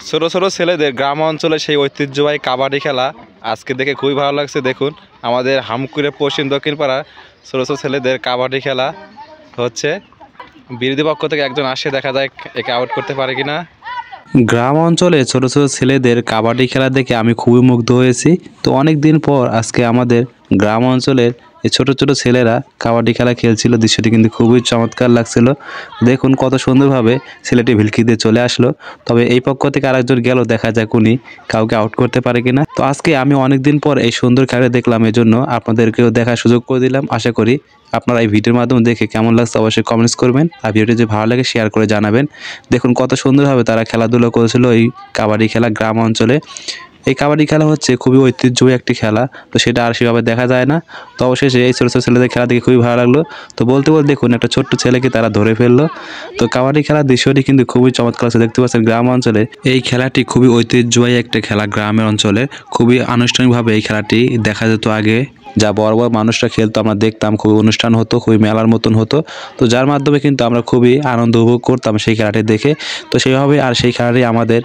ছোট ছোট ছেলেদের গ্রাম অঞ্চলে সেই ঐতিহ্যবাহী কাবাডি খেলা আজকে দেখে খুবই ভালো লাগছে। দেখুন আমাদের হামকুড়ে পশ্চিম দক্ষিণ পাড়া ছোট ছোট ছেলেদের কাবাডি খেলা হচ্ছে। বিরোধী পক্ষ থেকে একজন আসে, দেখা যায় একে আউট করতে পারে কিনা। গ্রাম অঞ্চলে ছোট ছোট ছেলেদের কাবাডি খেলা দেখে আমি খুবই মুগ্ধ হয়েছি। তো অনেক দিন পর আজকে আমাদের গ্রাম অঞ্চলের এই ছোট ছোট ছেলেরা কাবাডি খেলা খেলছিল, দৃশ্যটি কিন্তু খুবই চমৎকার লাগছিল। দেখুন কত সুন্দরভাবে ছেলেটি ভিলকি দিয়ে চলে আসলো। তবে এই পক্ষ থেকে আরেকজন গেল, দেখা যাক উনি কাউকে আউট করতে পারে কিনা। তো আজকে আমি অনেক দিন পর এই সুন্দর খেলা দেখলাম, এজন্য আপনাদেরকেও দেখার সুযোগ করে দিলাম। আশা করি আপনারা এই ভিডিওর মাধ্যমে দেখে কেমন লাগছে অবশ্যই কমেন্টস করবেন, আর ভিডিওটি যদি ভালো লাগে শেয়ার করে জানাবেন। দেখুন কত সুন্দরভাবে তারা খেলাধুলা করেছিল এই কাবাডি খেলা গ্রাম অঞ্চলে। এই কাবাডি খেলা হচ্ছে খুবই ঐতিহ্যবাহী একটি খেলা, তো সেটা আর সেভাবে দেখা যায় না। তো অবশেষে এই ছোটো ছোটো ছেলেদের খেলা দেখে খুবই ভালো লাগলো। তো বলতে বলতে দেখুন একটা ছোট্ট ছেলেকে তারা ধরে ফেললো। তো কাবাডি খেলার দৃশ্যটি কিন্তু খুবই চমৎকার আছে, দেখতে পাচ্ছেন গ্রাম অঞ্চলে এই খেলাটি খুবই ঐতিহ্যবাহী একটা খেলা। গ্রামের অঞ্চলে খুবই আনুষ্ঠানিকভাবে এই খেলাটি দেখা যেত আগে, যা বড় বড় মানুষরা খেলতো, আমরা দেখতাম, খুবই অনুষ্ঠান হতো, খুবই মেলার মতন হতো। তো যার মাধ্যমে কিন্তু আমরা খুবই আনন্দ উপভোগ করতাম সেই খেলাটি দেখে। তো সেইভাবে আর সেই খেলাটি আমাদের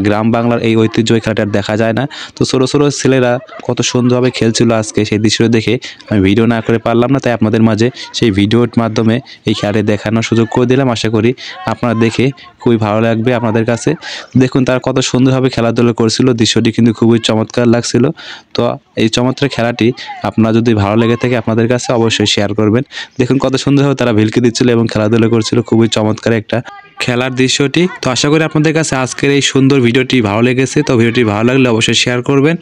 গ্রাম বাংলার এই ঐতিহ্যবাহী খেলাটি আর দেখা যায় না। তো ছোটো ছোটো ছেলেরা কত সুন্দরভাবে খেলছিল আজকে, সেই দৃশ্যটি দেখে আমি ভিডিও না করে পারলাম না, তাই আপনাদের মাঝে সেই ভিডিওর মাধ্যমে এই খেলাটি দেখানোর সুযোগ করে দিলাম। আশা করি আপনারা দেখে খুবই ভালো লাগবে আপনাদের কাছে। দেখুন তারা কত সুন্দরভাবে খেলাধুলা করছিল, দৃশ্যটি কিন্তু খুবই চমৎকার লাগছিল। তো এই চমৎকার খেলাটি আপনার যদি ভালো লেগে থাকে আপনাদের কাছে অবশ্যই শেয়ার করবেন। দেখুন কত সুন্দরভাবে তারা ভিলকি দিচ্ছিল এবং খেলাধুলা করছিল, খুবই চমৎকার একটা খেলার দৃশ্যটি। তো আশা করি আপনাদের কাছে আজকের এই সুন্দর ভিডিওটি ভালো লেগেছে। তো ভিডিওটি ভালো লাগলে অবশ্যই শেয়ার করবেন।